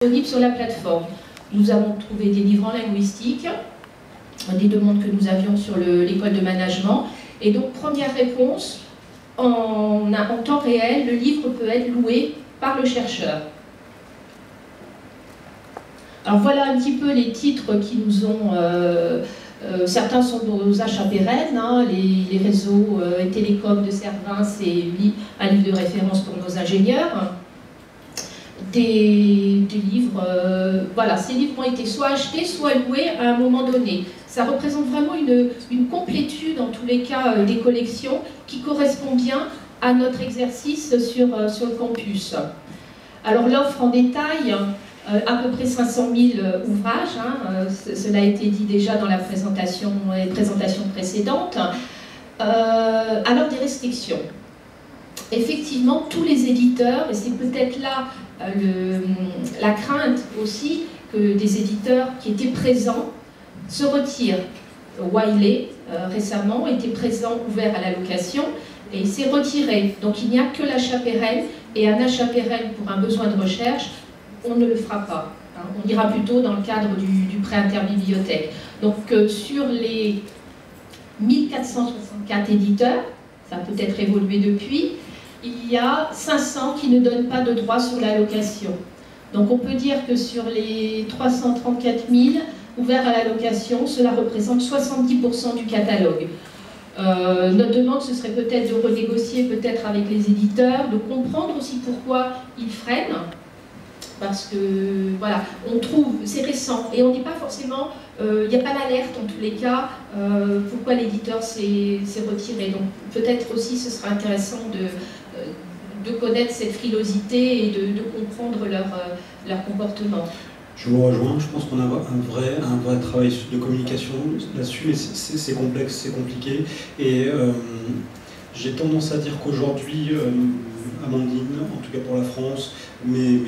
disponible sur la plateforme. Nous avons trouvé des livres en linguistique, des demandes que nous avions sur l'école de management. Et donc, première réponse, en temps réel, le livre peut être loué par le chercheur. Alors voilà un petit peu les titres qui nous ont... certains sont nos achats pérennes, hein, les réseaux et télécoms de Servin, c'est un livre de référence pour nos ingénieurs. Des livres, voilà, ces livres ont été soit achetés, soit loués à un moment donné. Ça représente vraiment une complétude, en tous les cas, des collections qui correspond bien à notre exercice sur le campus. Alors l'offre en détail, à peu près 500 000 ouvrages, hein, cela a été dit déjà dans la présentation précédente. Alors des restrictions. Effectivement, tous les éditeurs, et c'est peut-être là la crainte aussi que des éditeurs qui étaient présents se retirent. Wiley, récemment, était présent, ouvert à la location, et il s'est retiré. Donc il n'y a que l'achat pérenne, et un achat pérenne pour un besoin de recherche, on ne le fera pas. Hein. On ira plutôt dans le cadre du prêt interbibliothèque. Donc sur les 1464 éditeurs, ça a peut-être évolué depuis, il y a 500 qui ne donnent pas de droit sur la location. Donc on peut dire que sur les 334 000 ouverts à la location, cela représente 70% du catalogue. Notre demande, ce serait peut-être de renégocier peut-être avec les éditeurs, de comprendre aussi pourquoi ils freinent. Parce que, voilà, on trouve, c'est récent, et on n'est pas forcément, il n'y a pas d'alerte en tous les cas, pourquoi l'éditeur s'est retiré. Donc peut-être aussi ce sera intéressant de connaître cette frilosité et de comprendre leur comportement. Je vous rejoins, je pense qu'on a un vrai travail de communication là-dessus, mais c'est complexe, c'est compliqué, et j'ai tendance à dire qu'aujourd'hui, Amandine, en tout cas pour la France, mais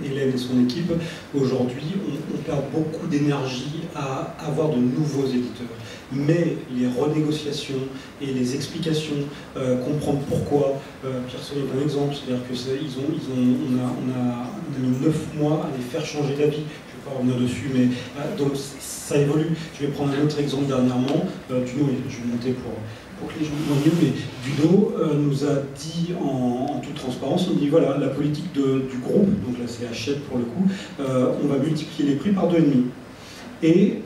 Hélène et son équipe, aujourd'hui, on perd beaucoup d'énergie à avoir de nouveaux éditeurs. Mais les renégociations et les explications, comprendre pourquoi, Pierson est un exemple, c'est-à-dire qu'on a mis 9 mois à les faire changer d'avis. Je ne vais pas revenir dessus, mais donc ça évolue. Je vais prendre un autre exemple dernièrement. Duno, je vais monter pour que les gens voient mieux, mais Duno nous a dit en toute transparence, on dit voilà, la politique du groupe, donc là c'est Hachette pour le coup, on va multiplier les prix par 2,5. Et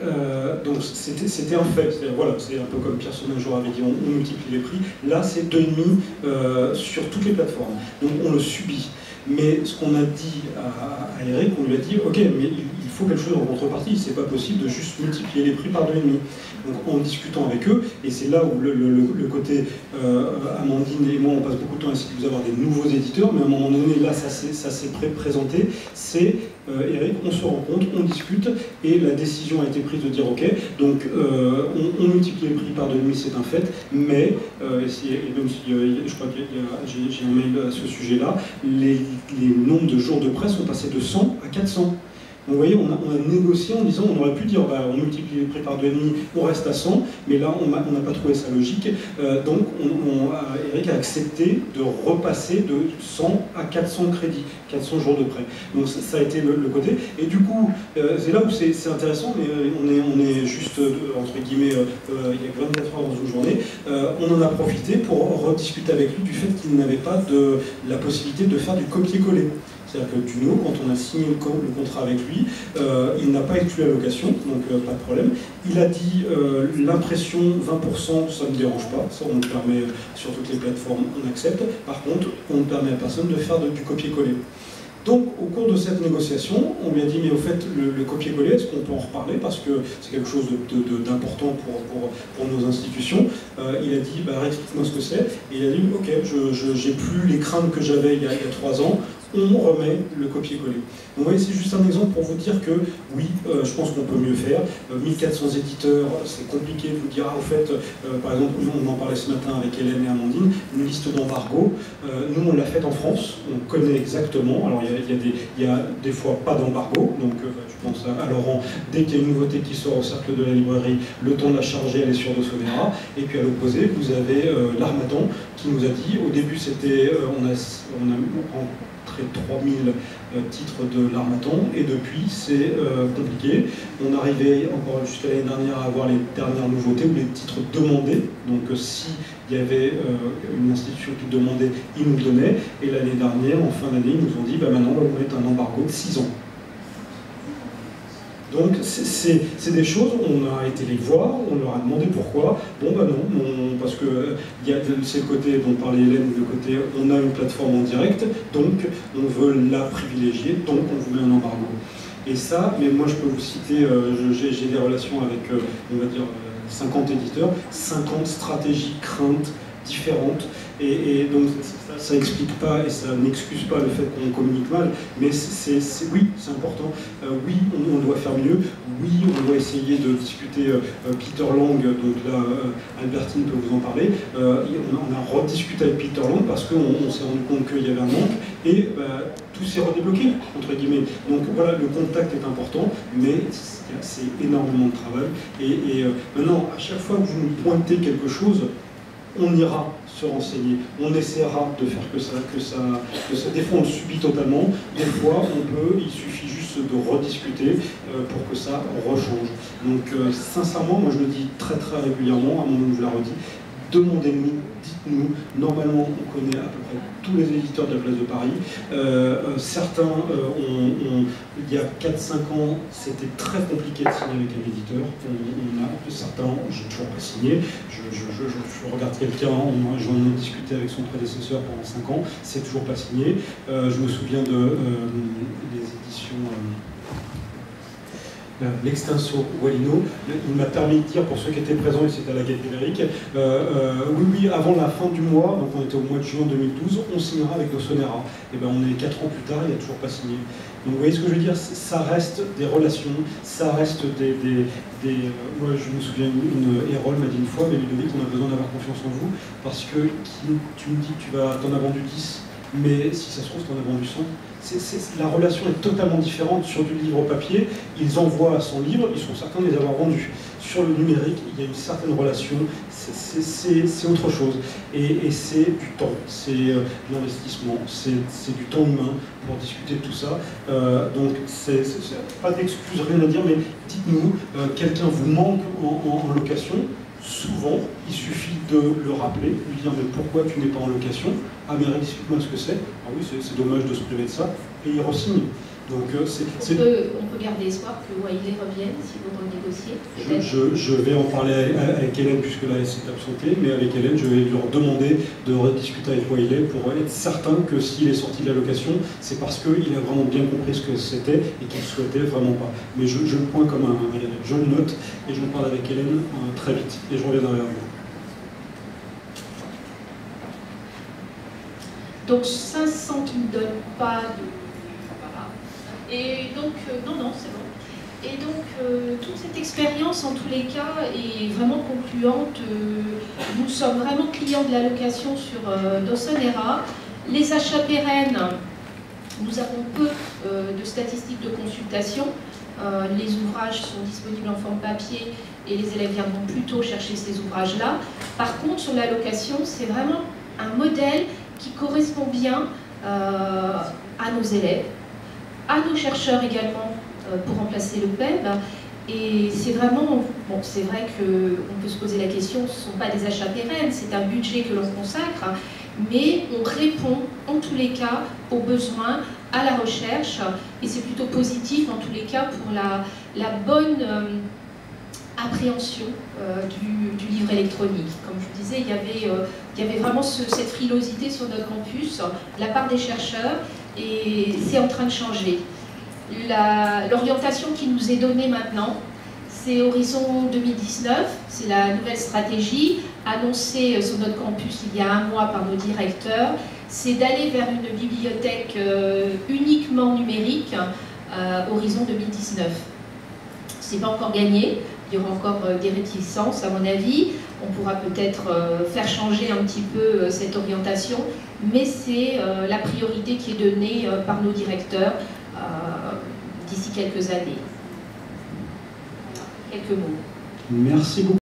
donc c'était un fait, voilà, c'est un peu comme Pierson un jour avait dit, on multiplie les prix, là c'est 2,5 sur toutes les plateformes, donc on le subit. Mais ce qu'on a dit à Eric, on lui a dit, ok, mais il faut quelque chose en contrepartie, c'est pas possible de juste multiplier les prix par 2,5. Donc en discutant avec eux, et c'est là où le côté Amandine et moi on passe beaucoup de temps à essayer de vous avoir des nouveaux éditeurs, mais à un moment donné, là ça s'est présenté, c'est Eric, on se rencontre, on discute, et la décision a été prise de dire ok, donc on multiplie les prix par 2,5, c'est un fait, mais, même si je crois que j'ai un mail à ce sujet-là, les nombres de jours de presse sont passés de 100 à 400. Donc vous voyez, on a négocié en disant, on aurait pu dire, bah, on multiplie les prix par 2,5, on reste à 100, mais là, on n'a pas trouvé ça logique. Donc, Eric a accepté de repasser de 100 à 400 crédits, 400 jours de prêt. Donc ça a été le côté. Et du coup, c'est là où c'est intéressant, mais on est juste, entre guillemets, il y a 24 heures dans une journée, on en a profité pour rediscuter avec lui du fait qu'il n'avait pas la possibilité de faire du copier-coller. C'est-à-dire que Duno, quand on a signé le contrat avec lui, il n'a pas exclu la location, donc pas de problème. Il a dit l'impression 20%, ça ne me dérange pas, ça on le permet sur toutes les plateformes, on accepte. Par contre, on ne permet à personne de faire du copier-coller. Donc, au cours de cette négociation, on lui a dit, mais au fait, le copier-coller, est-ce qu'on peut en reparler? Parce que c'est quelque chose d'important pour nos institutions. Il a dit, bah, explique-moi ce que c'est. Et il a dit, ok, j'ai plus les craintes que j'avais il y a 3 ans, on remet le copier-coller. Donc, vous voyez, c'est juste un exemple pour vous dire que, oui, je pense qu'on peut mieux faire. 1400 éditeurs, c'est compliqué de vous dire, au fait, par exemple, on en parlait ce matin avec Hélène et Amandine, une liste d'embargo. Nous, on l'a faite en France, on connaît exactement. Alors, il y a des fois pas d'embargo, donc je pense à Laurent, dès qu'il y a une nouveauté qui sort au cercle de la librairie, le temps de la charger, elle est sur Dosonera. Et puis à l'opposé, vous avez l'Harmattan qui nous a dit, au début c'était, on a rentré 3000 titre de l'Harmattan, et depuis c'est compliqué. On arrivait encore jusqu'à l'année dernière à avoir les dernières nouveautés ou les titres demandés, donc si il y avait une institution qui demandait, ils nous le donnaient, et l'année dernière, en fin d'année, ils nous ont dit maintenant on va vous mettre un embargo de 6 ans. Donc c'est des choses, on a été les voir, on leur a demandé pourquoi. Bon bah non, parce que c'est le côté dont parlait Hélène, le côté on a une plateforme en direct, donc on veut la privilégier, donc on vous met un embargo. Et ça, mais moi je peux vous citer, j'ai des relations avec, on va dire, 50 éditeurs, 50 stratégies, craintes différentes, et donc ça n'explique pas et ça n'excuse pas le fait qu'on communique mal, mais oui, c'est important, oui, on doit faire mieux, oui, on doit essayer de discuter. Peter Lang, donc là, Albertine peut vous en parler, on a rediscuté avec Peter Lang parce qu'on s'est rendu compte qu'il y avait un manque, et tout s'est redébloqué, entre guillemets. Donc voilà, le contact est important, mais c'est énormément de travail, et maintenant, à chaque fois que vous nous pointez quelque chose, on ira se renseigner, on essaiera de faire que ça. Des fois on le subit totalement, des fois il suffit juste de rediscuter pour que ça rechange. Donc sincèrement, moi je le dis très très régulièrement, à mon moment je la redis, demandez-nous, dites-nous. Normalement, on connaît à peu près tous les éditeurs de la place de Paris. Certains, il y a 4-5 ans, c'était très compliqué de signer avec un éditeur. Certains, je n'ai toujours pas signé. Je regarde quelqu'un, j'en ai discuté avec son prédécesseur pendant 5 ans, c'est toujours pas signé. Je me souviens des éditions... L'Extinso Wallino, il m'a permis de dire, pour ceux qui étaient présents, et c'était à la Gaîté Lyrique, oui, avant la fin du mois, donc on était au mois de juin 2012, on signera avec Dossonera. Et bien on est 4 ans plus tard, il n'a toujours pas signé. Donc vous voyez ce que je veux dire, ça reste des relations, ça reste moi je me souviens, Hérol m'a dit une fois, mais Ludovic, on a besoin d'avoir confiance en vous, parce que tu me dis que tu t'en as vendu 10, mais si ça se trouve, tu en as vendu 100. La relation est totalement différente. Sur du livre papier, ils envoient 100 livres, ils sont certains de les avoir vendus. Sur le numérique, il y a une certaine relation, c'est autre chose. Et c'est du temps, c'est de l'investissement, c'est du temps humain pour discuter de tout ça. Donc, pas d'excuses, rien à dire, mais dites-nous, quelqu'un vous manque en location. Souvent, il suffit de le rappeler, lui dire mais pourquoi tu n'es pas en location? Ah mais explique-moi ce que c'est. Ah oui, c'est dommage de se priver de ça. Et il re-signe. Donc on peut garder espoir que Wiley revienne si vous renégociez. Je vais en parler avec Hélène puisque là elle s'est absentée, mais avec Hélène je vais leur demander de rediscuter avec Wiley pour être certain que s'il est sorti de la location, c'est parce qu'il a vraiment bien compris ce que c'était et qu'il ne souhaitait vraiment pas. Mais je le pointe comme je le note et je parle avec Hélène très vite et je reviendrai vers vous. Donc 500 qui ne donnent pas de... Et donc, non, c'est bon. Et donc, toute cette expérience, en tous les cas, est vraiment concluante. Nous sommes vraiment clients de la location sur Dossonera. Les achats pérennes, nous avons peu de statistiques de consultation. Les ouvrages sont disponibles en forme papier et les élèves viendront plutôt chercher ces ouvrages-là. Par contre, sur la location, c'est vraiment un modèle qui correspond bien à nos élèves, à nos chercheurs également pour remplacer le PEB. Et c'est vraiment, bon, c'est vrai qu'on peut se poser la question, ce ne sont pas des achats pérennes, c'est un budget que l'on consacre, mais on répond en tous les cas aux besoins, à la recherche, et c'est plutôt positif en tous les cas pour la bonne appréhension du livre électronique. Comme je vous disais, il y avait vraiment cette frilosité sur notre campus de la part des chercheurs, et c'est en train de changer. L'orientation qui nous est donnée maintenant, c'est Horizon 2019, c'est la nouvelle stratégie annoncée sur notre campus il y a un mois par nos directeurs, c'est d'aller vers une bibliothèque uniquement numérique, Horizon 2019. C'est pas encore gagné, il y aura encore des réticences à mon avis, on pourra peut-être faire changer un petit peu cette orientation, mais c'est la priorité qui est donnée par nos directeurs d'ici quelques années. Quelques mots. Merci beaucoup.